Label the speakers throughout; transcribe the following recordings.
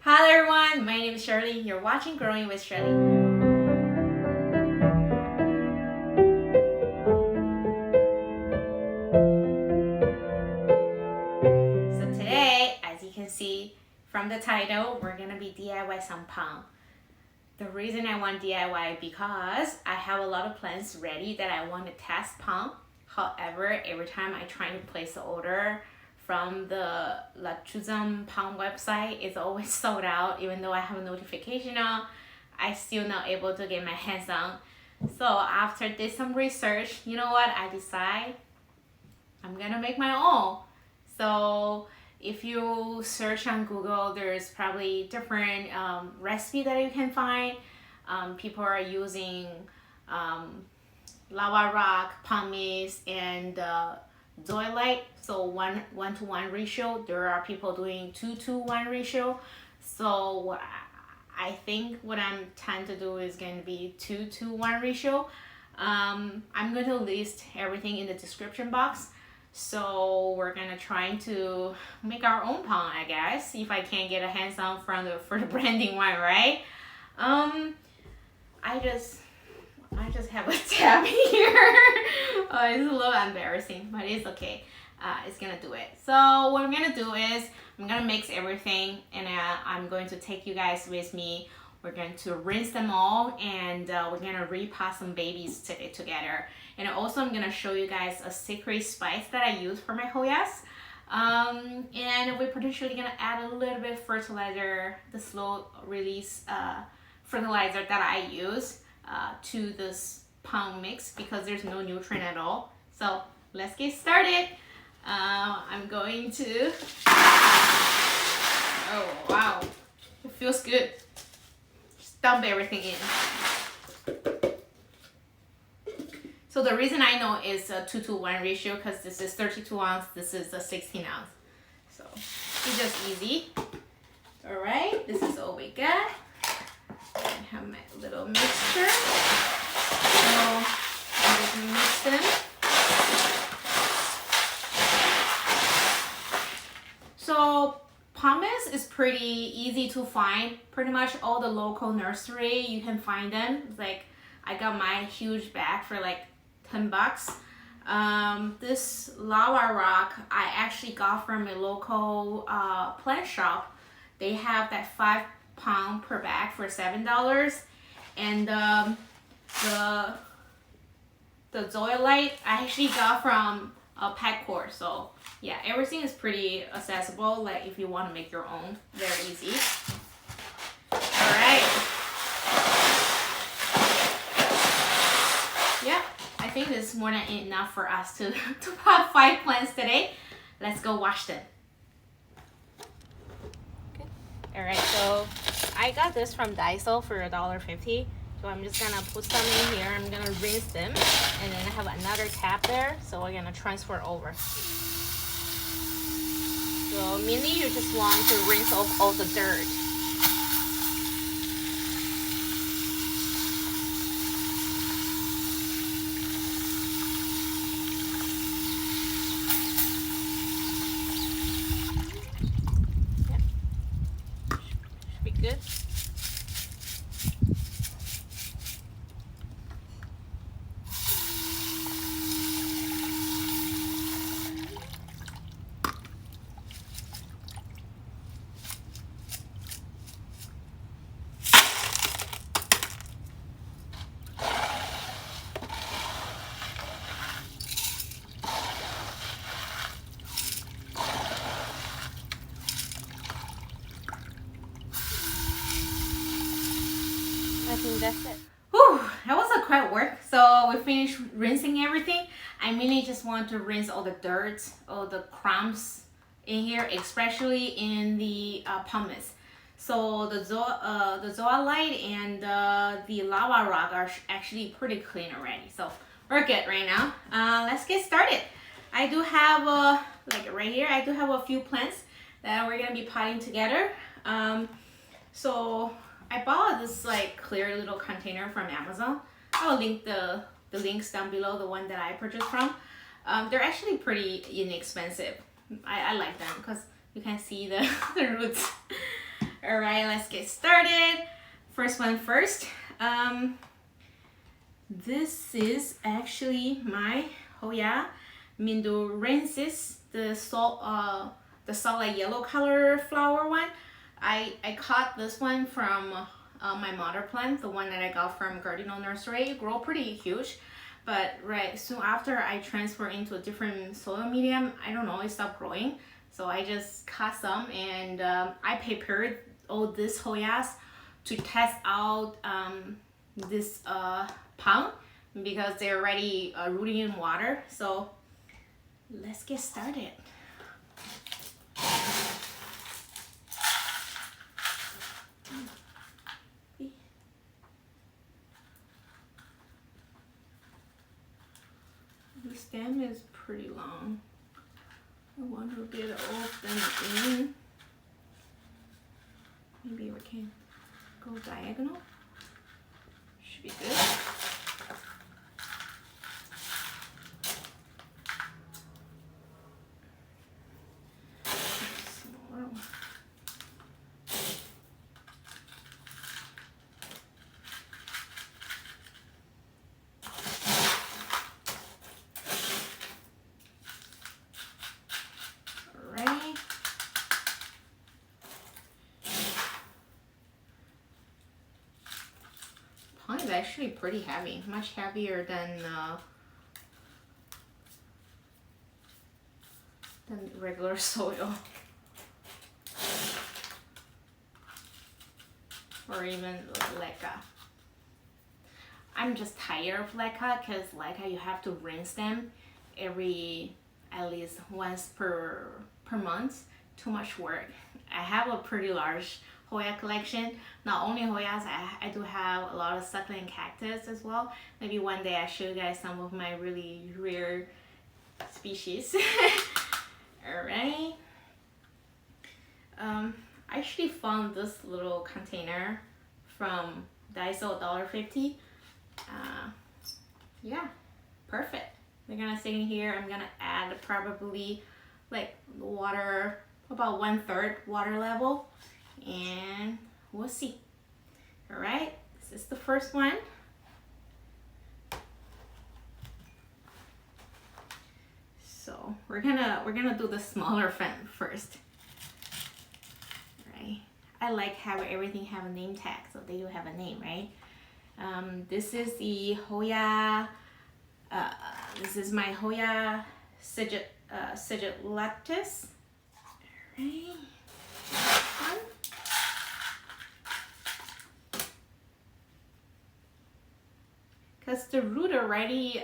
Speaker 1: Hello everyone, my name is Charlene. You're watching Growing with Charlene. So today, as you can see from the title, we're gonna be DIY some pon. The reason I want DIY because I have a lot of plants ready that I want to test pon. However, every time I try to place the order from the La Chuzam Pon website, it's always sold out. Even though I have a notification on, I still not able to get my hands on. So after did some research, you know what? I decide I'm gonna make my own. So if you search on Google, there's probably different recipe that you can find. People are using lava rock, pumice, and Zeolite, so 1:1 ratio. There are people doing 2:1 ratio. So I think what I'm trying to do is going to be 2:1 ratio. I'm going to list everything in the description box. So we're gonna try to make our own pon, I guess, if I can get a hands on for the branding one, right? I just have a tab here. It's a little embarrassing, but it's okay. It's gonna do it. So what I'm gonna do is I'm gonna mix everything, and I'm going to take you guys with me. We're going to rinse them all, and we're gonna repot some babies together. And also I'm gonna show you guys a secret spice that I use for my Hoyas. And we're potentially gonna add a little bit of fertilizer, the slow release fertilizer that I use to this pon mix because there's no nutrient at all. So let's get started. I'm going to, oh wow, it feels good. Just dump everything in. So the reason I know is a 2:1 ratio because this is 32 ounce, this is a 16 ounce. So it's just easy. All right, this is all we got. I have my little mixture. So I'm just gonna mix them. So pumice is pretty easy to find. Pretty much all the local nursery, you can find them. It's like I got my huge bag for like $10. This lava rock I actually got from a local plant shop. They have that 5-pound per bag for $7, and the Zeolite I actually got from Petco. So yeah, everything is pretty accessible. Like if you want to make your own, very easy. All right. Yeah, I think this is more than enough for us to pot 5 plants today. Let's go wash them. Okay. All right, so I got this from Daiso for $1.50. So I'm just gonna put some in here. I'm gonna rinse them, and then I have another tap there, so we're gonna transfer over. So mainly you just want to rinse off all the dirt. Yeah. Should be good. I think that's it. Whew, that was a quite work. So we finished rinsing everything. I mainly just want to rinse all the dirt, all the crumbs in here, especially in the pumice. So the Zeolite and the lava rock are actually pretty clean already. So we're good right now. Let's get started. I do have like right here, I do have a few plants that we're gonna be potting together. So I bought this like clear little container from Amazon. I'll link the links down below, the one that I purchased from. They're actually pretty inexpensive. I like them because you can see the roots. All right, let's get started. First one first. This is actually my Hoya Mindorensis, the solid yellow color flower one. I caught this one from my mother plant, the one that I got from Gardino Nursery. It grew pretty huge, but right soon after I transferred into a different soil medium, I don't know, it stopped growing. So I just cut some, and I prepared all these Hoyas to test out this pond because they're already rooting in water. So let's get started. The stem is pretty long. I want to get all of them in. Maybe we can go diagonal. Should be good. Smaller one. Pond is actually pretty heavy, much heavier than regular soil, or even leca. I'm just tired of leca because leca you have to rinse them at least once per month. Too much work. I have a pretty large Hoya collection. Not only Hoyas, I do have a lot of succulent cactus as well. Maybe one day I'll show you guys some of my really rare species. Alright. I actually found this little container from Daiso, $1.50. Yeah, perfect. They're gonna sit in here. I'm gonna add probably like water, about 1/3 water level, and we'll see. All right, this is the first one. So we're gonna do the smaller fan first. All right, I like how everything have a name tag, so they do have a name, right? This is the Hoya. This is my Hoya Sigillatis. All right. Because the root already,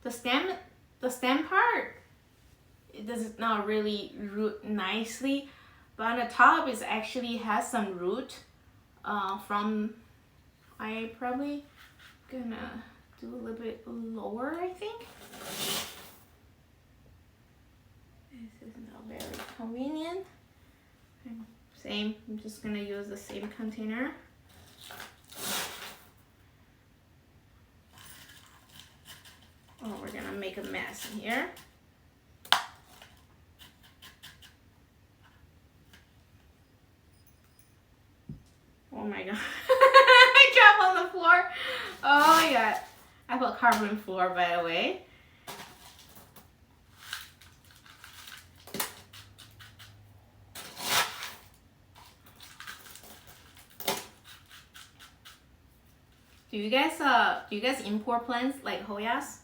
Speaker 1: the stem part, it does not really root nicely, but on the top it actually has some root from, I probably gonna do a little bit lower, I think. This is not very convenient. Same, I'm just gonna use the same container. Oh, we're gonna make a mess in here. Oh my god. I dropped on the floor. Oh my god. I put carbon floor, by the way. Do you guys import plants like Hoyas?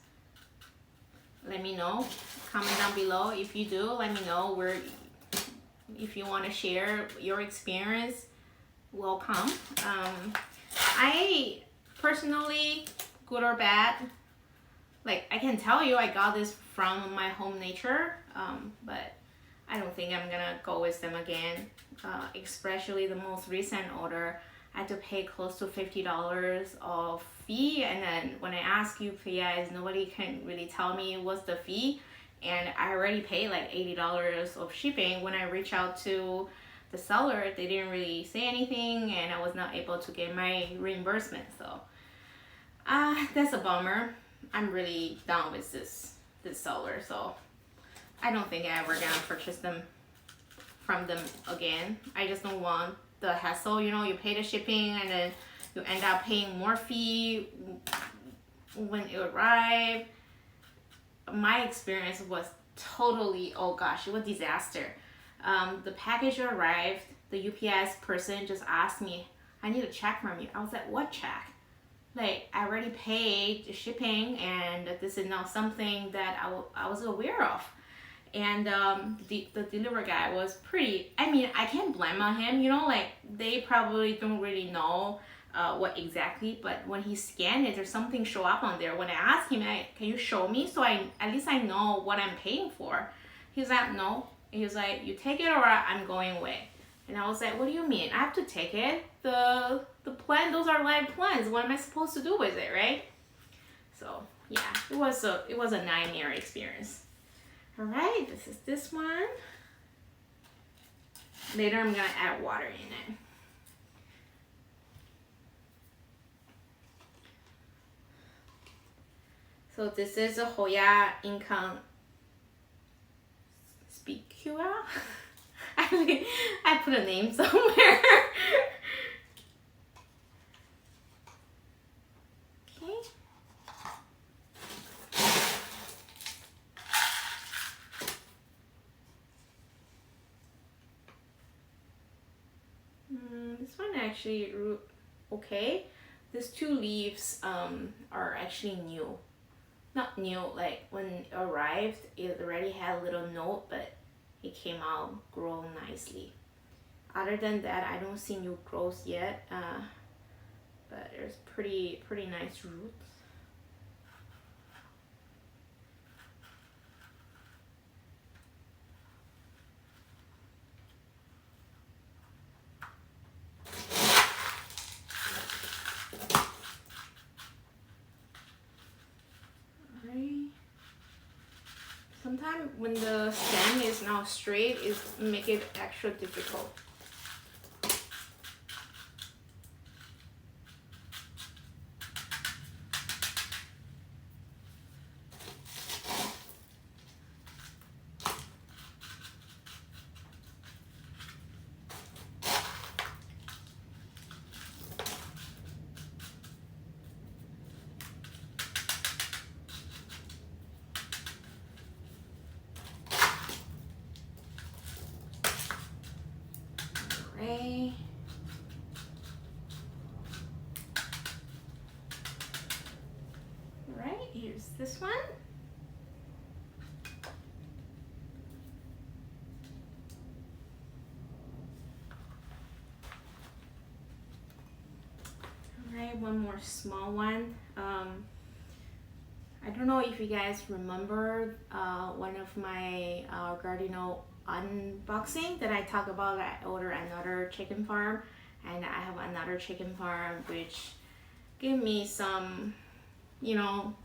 Speaker 1: Let me know. Comment down below if you do. Let me know where, if you want to share your experience. Welcome. I personally, good or bad, like I can tell you I got this from my home nature, but I don't think I'm gonna go with them again. Especially the most recent order, I had to pay close to $50 of fee, and then when I ask you guys, nobody can really tell me what's the fee, and I already paid like $80 of shipping. When I reach out to the seller, they didn't really say anything, and I was not able to get my reimbursement. So that's a bummer. I'm really done with this seller, so I don't think I'm ever gonna purchase them from them again. I just don't want the hassle, you know, you pay the shipping and then you end up paying more fee when it arrived. My experience was totally, oh gosh, it was disaster. The package arrived, the UPS person just asked me, I need a check from you. I was like, what check? Like, I already paid the shipping and this is not something that I was aware of. And the delivery guy was pretty, I mean, I can't blame on him, you know, like they probably don't really know what exactly, but when he scanned it, there's something show up on there. When I asked him, can you show me so at least I know what I'm paying for? He's like, no. He was like, you take it or I'm going away. And I was like, what do you mean? I have to take it? The plant, those are live plants. What am I supposed to do with it, right? So yeah, it was a nightmare experience. All right, this is this one. Later I'm gonna add water in it. So this is a Hoya Inconspicua. I put a name somewhere. Okay. This one actually okay. These two leaves are actually new. Not new, like when it arrived, it already had a little note, but it came out grown nicely. Other than that, I don't see new growth yet, but there's pretty nice roots. Sometimes when the stem is now straight, it make it extra difficult. Alright, here's this one. Alright, one more small one. I don't know if you guys remember one of my Gardino unboxing that I talk about. I ordered another chicken farm, and I have another chicken farm which gave me some, you know,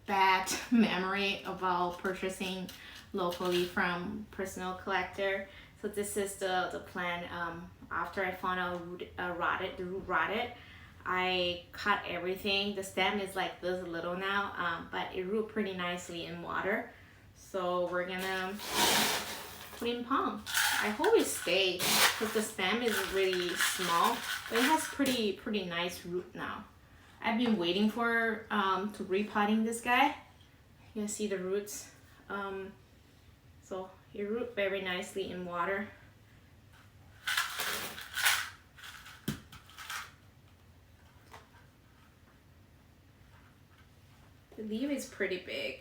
Speaker 1: bad memory about purchasing locally from personal collector. So this is the plant. After I found out the root rotted, I cut everything. The stem is like this little now, but it root pretty nicely in water. So we're gonna put in Pon. I hope it stays because the stem is really small, but it has pretty nice root now. I've been waiting for to repotting this guy. You can see the roots. So it root very nicely in water. The leaf is pretty big.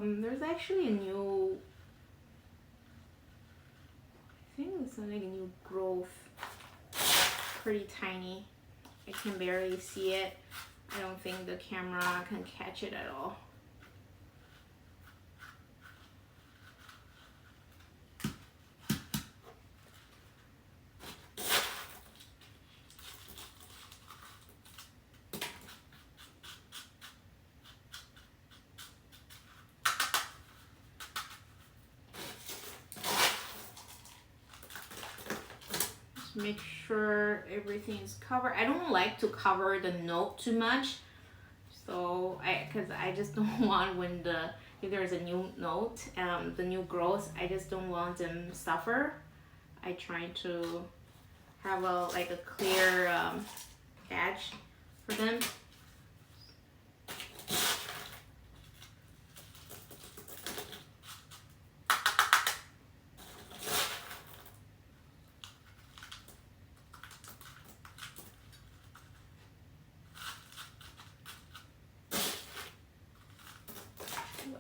Speaker 1: There's actually a new, I think it's like a new growth. Pretty tiny. I can barely see it. I don't think the camera can catch it at all. Make sure everything is covered. I don't like to cover the note too much, so So because I just don't want when if there's a new note, the new growth, I just don't want them suffer. I try to have a clear edge for them.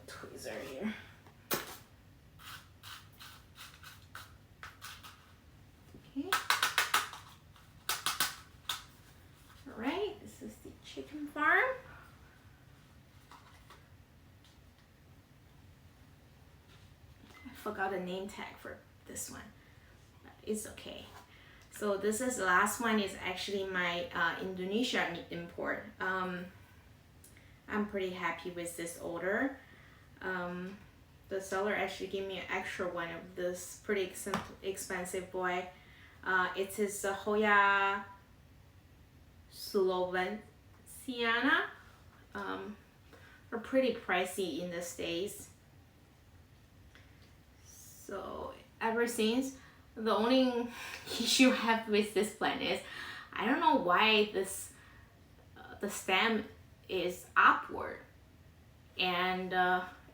Speaker 1: Tweezer here. Okay. All right, this is the chicken farm. I forgot a name tag for this one, but it's okay. So this is the last one is actually my Indonesia import. I'm pretty happy with this order. The seller actually gave me an extra one of this pretty expensive boy. It is a Hoya Sulawesiana. Are pretty pricey in the States. So ever since, the only issue I have with this plant is I don't know why this the stem is upward, and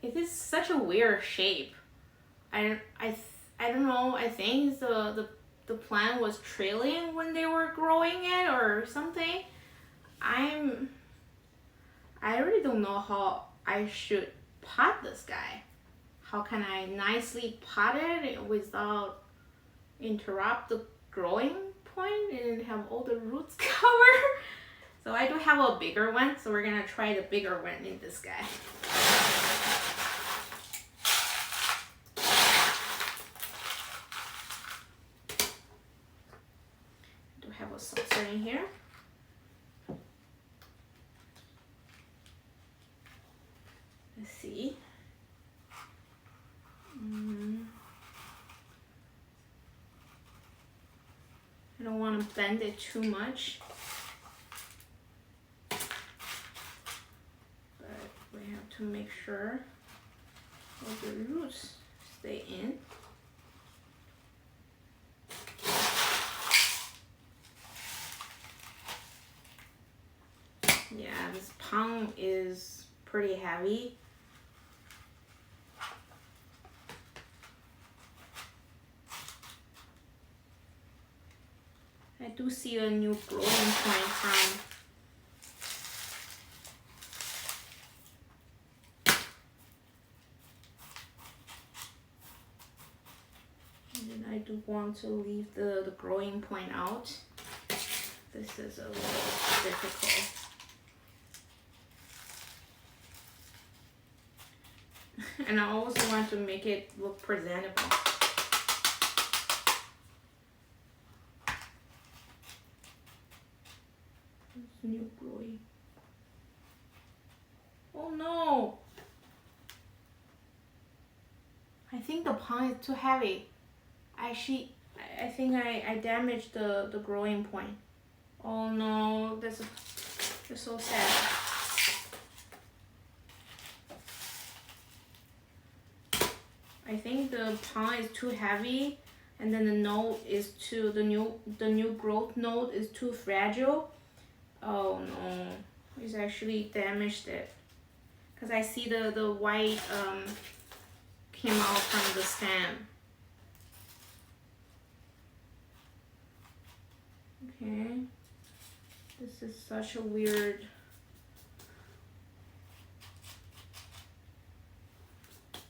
Speaker 1: it is such a weird shape. I don't know. I think the plant was trailing when they were growing it or something. I really don't know how I should pot this guy. How can I nicely pot it without interrupt the growing point and have all the roots covered? So I do have a bigger one, so we're gonna try the bigger one in this guy. I do have a saucer in here. Let's see. I don't want to bend it too much, but we have to make sure all the roots stay in. Yeah, this pong is pretty heavy. I do see a new growing point from and then I do want to leave the growing point out. This is a little difficult. And I also want to make it look presentable. New growing. Oh no! I think the pond is too heavy. I think I damaged the growing point. Oh no, that's so sad. I think the pond is too heavy, and then the node is too the new growth node is too fragile. Oh no, it's actually damaged it. Because I see the white came out from the stem. Okay, this is such a weird.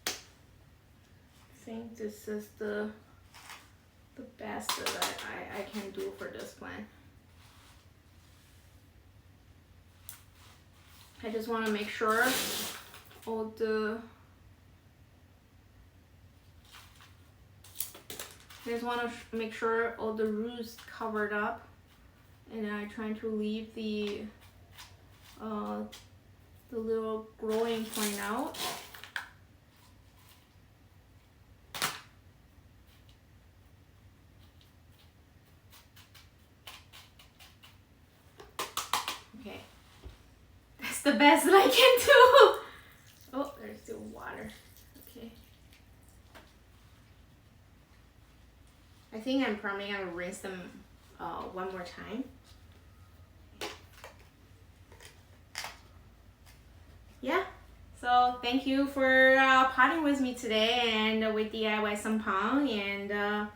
Speaker 1: I think this is the best that I can do for this plant. I just want to make sure all the roots covered up, and I'm trying to leave the little growing point out. The best that I can do. Oh, there's still water. Okay. I think I'm probably gonna rinse them one more time. Yeah. So thank you for potting with me today and with DIY some pong, and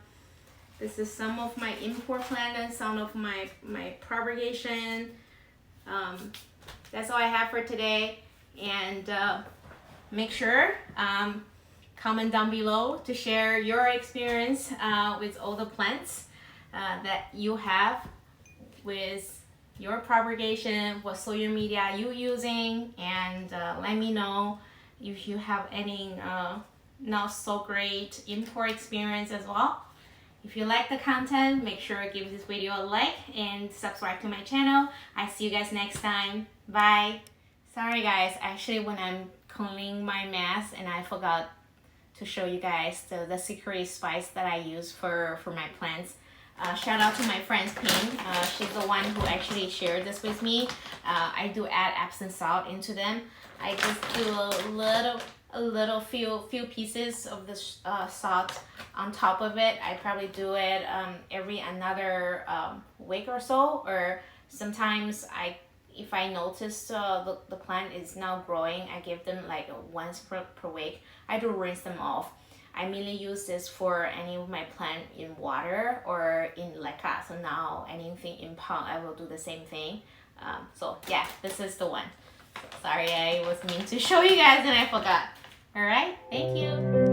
Speaker 1: this is some of my import plant and some of my propagation. That's all I have for today, and make sure comment down below to share your experience with all the plants that you have with your propagation, what social media you using, and let me know if you have any not so great import experience as well. If you like the content, make sure to give this video a like and subscribe to my channel. I see you guys next time. Bye. Sorry guys, actually when I'm cleaning my mess and I forgot to show you guys the secret spice that I use for my plants. Shout out to my friend Ping. She's the one who actually shared this with me. I do add Epsom salt into them. I just do a little few pieces of this salt on top of it. I probably do it every another week or so, or sometimes if I notice the plant is now growing, I give them like once per week. I do rinse them off. I mainly use this for any of my plant in water or in leca. So now anything in pond, I will do the same thing. So yeah, this is the one. Sorry, I was meant to show you guys and I forgot. All right, thank you.